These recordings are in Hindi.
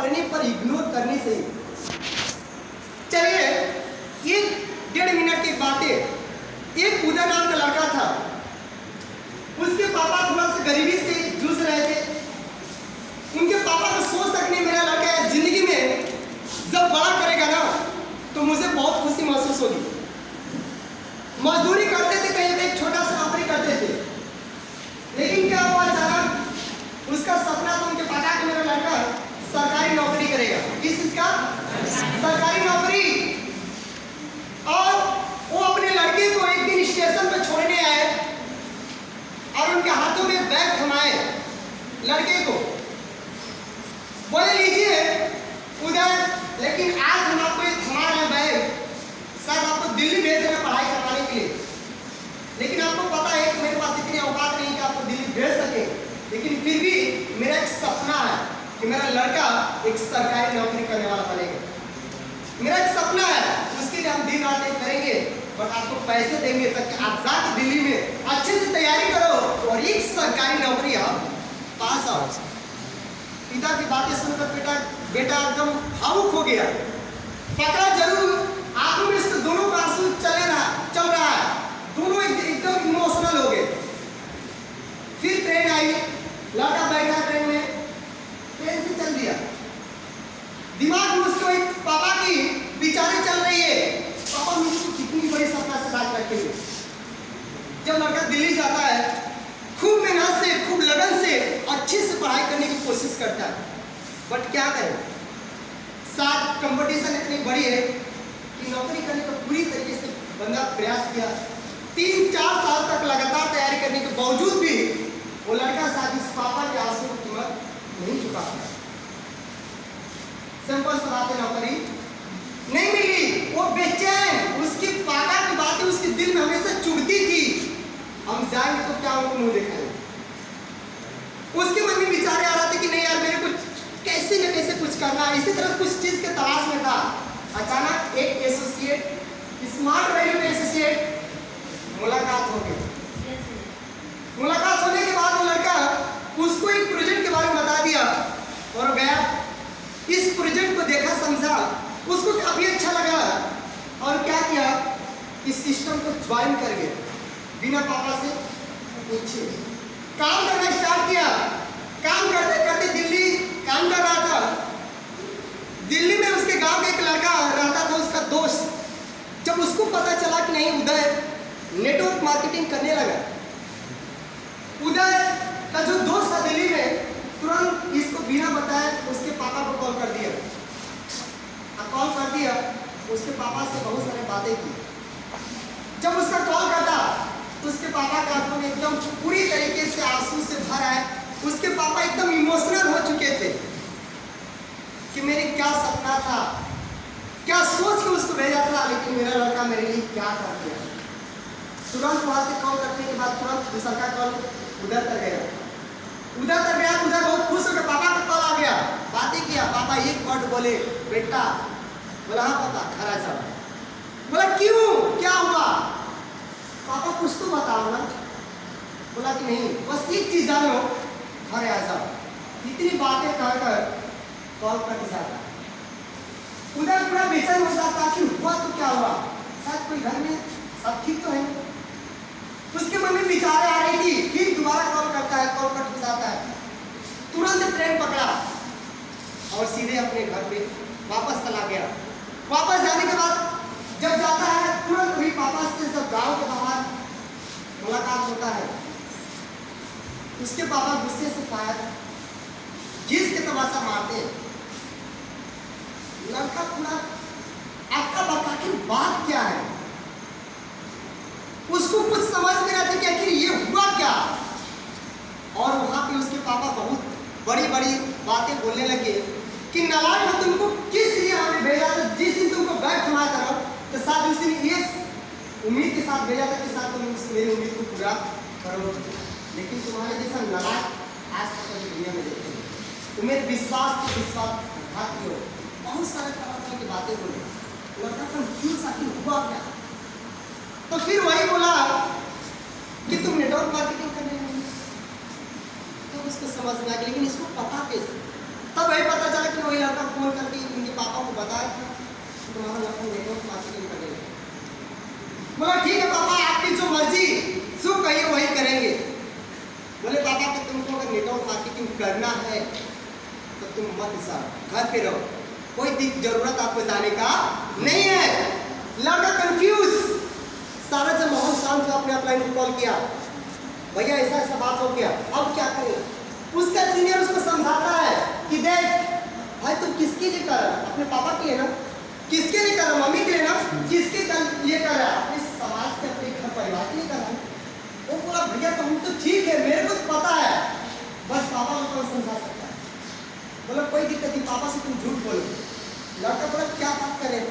पढ़ने पर इग्नोर करने से। चलिए 1-1.5 मिनट की बात है। एक उदय नाम का लड़का था, उसके पापा थोड़ा सा गरीबी से जूझ रहे थे। उनके पापा को सोच तक नहीं, मेरा लड़का जिंदगी में जब बड़ा करेगा ना तो मुझे बहुत खुशी महसूस होगी। मजदूरी करते थे, कहीं पे एक छोटा सा नौकरी करते थे, लेकिन क्या हुआ, अचानक उसका सपना था उनके पापा का, मेरा लड़का सरकारी नौकरी करेगा। किस चीज का? सरकारी नौकरी। और वो अपने लड़के को एक दिन स्टेशन पर छोड़ने आए और उनके हाथों में बैग थमाए लड़के को, बोले लीजिए उधर, लेकिन आज हम आपको ये थमा रहे हैं बैग, शायद आपको दिल्ली भेज रहे हैं पढ़ाई करवाने के लिए, लेकिन आपको पता है कि मेरे पास इतनी औकात नहीं कि आपको दिल्ली भेज सके, लेकिन फिर भी मेरा एक सपना है कि मेरा लड़का एक सरकारी नौकरी करने वाला बनेगा। मेरा एक सपना है, उसके लिए हम दिन रात एक करेंगे, बट आपको पैसे देंगे ताकि आप जाके दिल्ली में अच्छे से तैयारी करो और एक सरकारी नौकरी आप पास आओ। पिता की बातें सुनकर बेटा एकदम भावुक हो गया। पकड़ा जरूर, आंखों में इसके दोनों का आंसू चल रहा है, दोनों एकदम इमोशनल हो गए। फिर ट्रेन आई, लड़का बैठा ट्रेन में, ट्रेन से चल दिया। दिमाग में उसको एक पापा की विचारें चल रही है, पापा मुझको कितनी बड़ी सपना से बात रखेंगे। जब लड़का दिल्ली जाता है, खूब मेहनत से, खूब लगन से, अच्छे से पढ़ाई करने की कोशिश करता है, बट क्या करें, साथ कंपटीशन इतनी बड़ी है कि नौकरी करने का पूरी तरीके से बंदा प्रयास किया। 3-4 साल तक लगातार तैयारी करने के बावजूद भी वो लड़का शायद इस पापा के आंसू की कीमत नहीं चुका पाया। सिंपल सा बात है, नौकरी नहीं मिली, वो बेचैन, उसकी पापा की बातें उसके दिल में हमेशा चुभती थी, हम जाएंगे तो क्या उनको मुंह दिखाएंगे। उसके मन में विचार आ रहा था कि नहीं यार, मेरे को कैसे न कैसे कुछ करना है। इसी तरह कुछ चीज के तलाश में था। अचानक एक एसोसिएट, स्मार्ट वैल्यू में एसोसिएट मुलाकात हो गई। मुलाकात होने के बाद वो लड़का उसको एक प्रोजेक्ट के बारे में बता दिया और गया। इस प्रोजेक्ट को देखा, समझा, उसको काफी अच्छा लगा और क्या किया, इस सिस्टम को ज्वाइन कर गया बिना पापा से पूछे। काम करना स्टार्ट किया। काम करते करते दिल्ली काम कर रहा था। दिल्ली में उसके गांव में एक लड़का रहता था, उसका दोस्त। जब उसको पता चला कि नहीं, उदय नेटवर्क मार्केटिंग करने लगा, उदय का जो दोस्त था दिल्ली में, तुरंत इसको बिना बताए उसके पापा को कॉल कर दिया। कॉल कर दिया, उसके पापा से बहुत सारी बातें की। जब उसका कॉल करता तो उसके पापा के आंखों में एकदम पूरी तरीके से आंसू से भर आए। उसके पापा एकदम इमोशनल हो चुके थे कि मेरे क्या सपना था, क्या सोच के उसको भेजा था, लेकिन मेरा लड़का मेरे लिए क्या कर दिया। तुरंत वहां से कॉल करने के बाद तुरंत दूसरा का कॉल उधर तक गया। उधर बहुत खुश होकर पापा का कॉल आ गया। बातें किया, पापा एक वर्ड बोले, बेटा। बोला हाँ पापा, खरा साहब। बोला क्यों, क्या हुआ? पापा कुछ तो बताओ ना। बोला कि नहीं, बस एक चीज जानो, खरे साहब। इतनी बातें कहकर कॉल कट जाता। उधर पूरा बेचैन हो जाता कि हुआ तो क्या हुआ, शायद कोई घर में सब ठीक तो है। उसके मन में विचार आ रही थी। फिर दोबारा कॉल करता है, कॉल कट हो जाता है। तुरंत ट्रेन पकड़ा और सीधे अपने घर पे वापस चला गया। वापस जाने के बाद जब जाता है, तुरंत भी पापा से सब गांव के बाहर मुलाकात होता है। उसके पापा गुस्से से फायर जिस के तमाशा मारते हैं। लड़का पूरा आपका बता की बात क्या है, उसको कुछ समझ नहीं आता कि आखिर ये हुआ क्या। और वहां पे उसके पापा बहुत बड़ी बड़ी बातें बोलने लगे कि नालायक हो, तुमको किस लिए हमें भेजा था? जिस दिन तुमको बैग थमाया था तो साथ उस दिन ये उम्मीद के साथ भेजा था कि साथ तुम मेरी उम्मीद को पूरा करो, लेकिन तुम्हारे जैसा नालायक आज तक दुनिया में देखे नहीं। तुम्हें विश्वास घात हो, बहुत सारे तरह की बातें बोले। लड़का कंफ्यूज आखिर हुआ क्या। तो फिर वही बोला कि तुम नेटवर्क मार्केटिंग करने लगे। तो उसको समझ में आ गया, लेकिन इसको पता कैसे? तब वही पता चला कि वही लड़का फोन करके उनके पापा को बताया कि तुम्हारा लड़का नेटवर्क मार्केटिंग करेगा। बोला ठीक है पापा, आपकी जो मर्जी जो कहिए वही करेंगे। बोले पापा कि तुमको अगर नेटवर्क मार्केटिंग करना है तो तुम मत जाओ, घर पे रहो, कोई जरूरत आपको जाने का नहीं है। लड़का कंफ्यूज। सारा जब माहौल शांत हुआ, अपने अपलाइन को कॉल किया, भैया ऐसा ऐसा बात हो गया, अब क्या करें। उसका सीनियर उसको समझाता है कि देख भाई तुम किसके लिए कर रहा है, अपने पापा के लिए ना, किसके लिए कर रहा, मम्मी के लिए ना, किसके लिए कर रहा है, अपने समाज के, अपने घर परिवार के लिए कर रहा है। वो बोला भैया तुम तो ठीक है, मेरे को पता है, बस पापा को कौन समझा सकता है। बोला कोई दिक्कत नहीं, पापा से तुम झूठ बोलो। लड़का बोला क्या बात करें,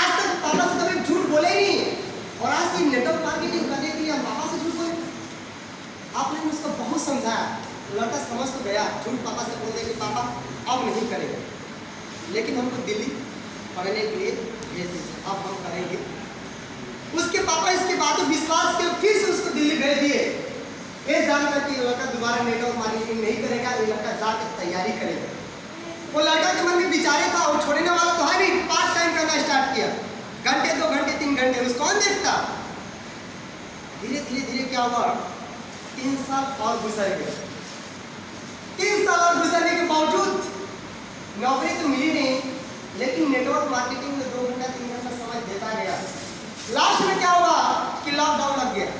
आज तक पापा से कभी झूठ बोले ही नहीं, और आज से नेटवर्क मार्केटिंग करने के लिए हम पापा से झूठ बोले। आपने उसको बहुत समझाया, लड़का समझ तो गया, झूठ पापा से बोल दे कि पापा अब नहीं करेंगे, लेकिन हमको दिल्ली पढ़ने के लिए भेज दीजिए, अब हम करेंगे। उसके पापा इसके बाद विश्वास के फिर से उसको दिल्ली भेज दिए, ये जानकर कि लड़का दोबारा नेटवर्क मार्केटिंग नहीं करेगा, ये लड़का जाकर तैयारी करेगा। वो लड़का के मन में विचारे था, वो छोड़ने वाला तो है नहीं, पार्ट टाइम करना स्टार्ट किया, घंटे 2 घंटे 3 घंटे, उसको कौन देखता। धीरे धीरे धीरे क्या हुआ, 3 साल और गुजर गए। 3 साल और गुजरने के बावजूद नौकरी तो मिली नहीं, लेकिन नेटवर्क मार्केटिंग में 2 घंटा 3 घंटा समय देता गया। लास्ट में क्या हुआ कि लॉकडाउन लग गया,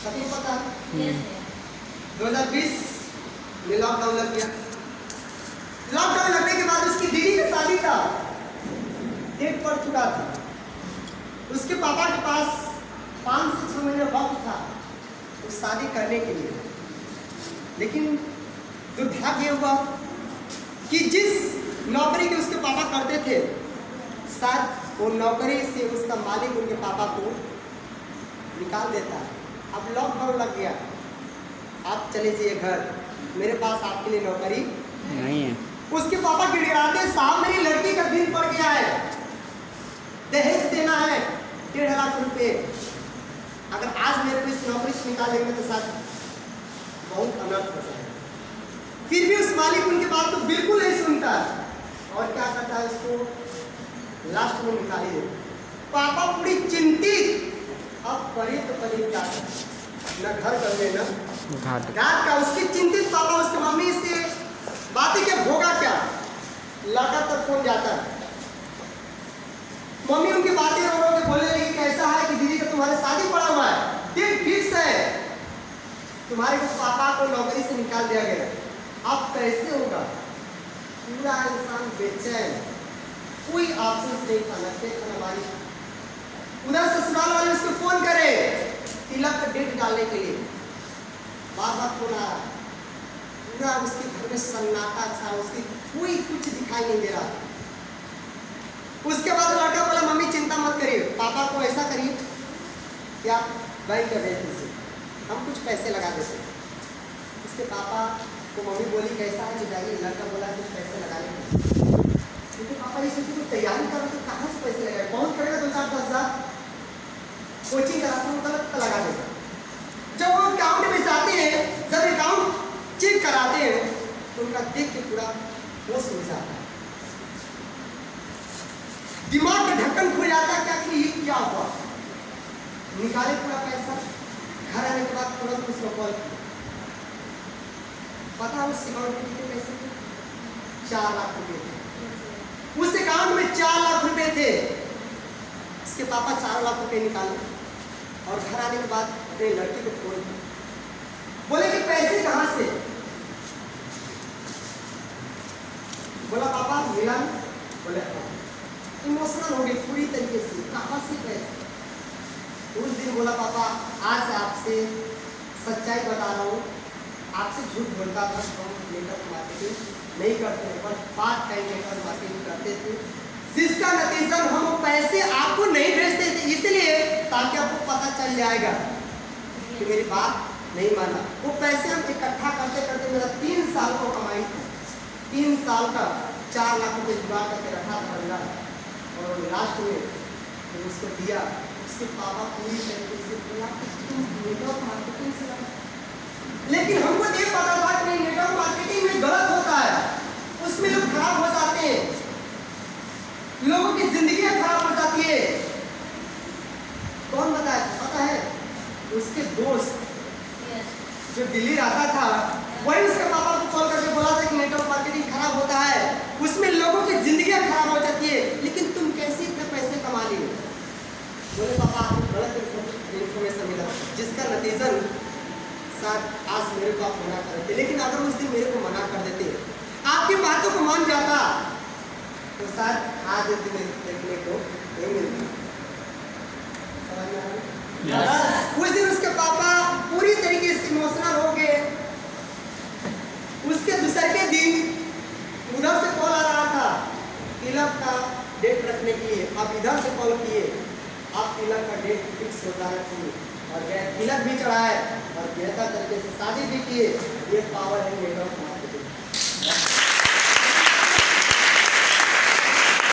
सबको पता है 2020 में लॉकडाउन लग गया। लॉकडाउन लगने के बाद उसकी दीदी की शादी था, डेट पड़ चुका था। उसके पापा के पास 5 से 6 महीने वक्त था उस शादी करने के लिए, लेकिन दुर्भाग्य हुआ कि जिस नौकरी के उसके पापा करते थे, शायद वो नौकरी से उसका मालिक उनके पापा को निकाल देता है। अब लॉकडाउन लग गया, आप चले जाइए घर, मेरे पास आपके लिए नौकरी नहीं है। उसके पापा गिड़गिड़ाते, साहब मेरी लड़की का दिन पड़ गया है, दहेज देना है 1.5 लाख रुपए, अगर आज मेरे को इस नौकरी से निकाल देंगे तो शायद बहुत अनर्थ हो जाएगा। फिर भी उस मालिक उनकी बात को बिल्कुल नहीं सुनता और क्या करता है, उसको लास्ट में निकाल ही देता। पापा पूरी चिंतित, अब करे तो करे क्या, न घर कर लेना घाट का। उसकी चिंतित पापा उसके मम्मी से बातें क्या होगा क्या, लड़का तक फोन जाता है, मम्मी उनकी बातें रो रो के बोलने लगी कैसा है कि दीदी का तुम्हारे शादी पड़ा हुआ है, दिन फिक्स है, तुम्हारे पापा को नौकरी से निकाल दिया गया, अब कैसे होगा। पूरा इंसान बेचैन, कोई ऑप्शन नहीं था, लगते हमारी। उधर ससुराल वाले उसको फोन करे तिलक का डेट डालने के लिए, बार बार फोन आ रहा, पूरा उसके घर में सन्नाटा था, उसकी कोई कुछ दिखाई नहीं दे रहा। उसके बाद लड़का बोला मम्मी चिंता मत करिए, पापा को ऐसा करिए कि आप बैंक में भेज दीजिए, हम कुछ पैसे लगा देते। उसके पापा को मम्मी बोली कैसा है कि जाइए, लड़का बोला कुछ पैसे लगा लेंगे, क्योंकि पापा ये सोचे तो तैयारी करो तो कहाँ से पैसे लगाए, बहुत करेगा 2-4-10 हज़ार, कोचिंग कराता हूँ तो लगा देगा। जब वो अकाउंट में जाते हैं, जब अकाउंट चेक कराते हैं तो उनका देख के पूरा होश हो जाता है, दिमाग का ढक्कन खुल जाता है, क्या कि ये क्या हुआ। निकाले पूरा पैसा, घर आने के बाद तुरंत उसको कॉल किया, पता उस अकाउंट में कितने पैसे थे, 4 लाख रुपए थे। उस अकाउंट में 4 लाख रुपए थे। उसके पापा 4 लाख रुपए निकाले और घर आने के बाद अपने लड़की को फोन किया, बोले कि पैसे कहाँ से। बोला पापा मिला, बोले इमोशनल हो गई पूरी तरीके से, कहाँ से पैसे। उस दिन बोला पापा आज आपसे सच्चाई बता रहा हूँ, आपसे झूठ बोलता था, हम नेटवर्क मार्केटिंग नहीं करते हैं, पर पार्ट टाइम नेटवर्क मार्केटिंग करते थे, जिसका नतीजा हम वो पैसे आपको नहीं भेजते थे, इसलिए ताकि आपको पता चल जाएगा कि मेरी बात नहीं माना। वो पैसे हम इकट्ठा करते करते मेरा 3 साल को कमाई थी, 3 साल का 4 लाख रुपये जुगाड़ करके रखा था बंदा, और लास्ट में तो उसको दिया। उसके पापा पूरी तरीके से बोला कि तुम नेटवर्क मार्केटिंग से, लेकिन हमको ये पता था कि नेटवर्क मार्केटिंग में गलत होता है, उसमें लोग खराब हो जाते दिल्ली रहता था, वही उसके पापा को कॉल करके बोला था कि नेटवर्क मार्केटिंग खराब होता है, उसमें लोगों की जिंदगियां खराब हो जाती है, लेकिन तुम कैसे इतने पैसे कमा लिए? बोले पापा आपको गलत इन्फॉर्मेशन मिला, जिसका नतीजन शायद आज मेरे को आप मना कर देते, लेकिन अगर उस दिन मेरे को मना कर देते, आपकी बातों को मान जाता, तो शायद आज दिन देखने को नहीं मिलता। समझ में आ रहा? उस दिन उसके पापा पूरी तरीके से इमोशनल हो गए। उसके दूसरे दिन उधर से कॉल आ रहा था तिलक का डेट रखने के लिए, अब इधर से कॉल किए आप तिलक का डेट फिक्स हो जाना चाहिए, और तिलक भी चढ़ाए और बेहतर तरीके से शादी भी किए। ये पावर है नेटवर्क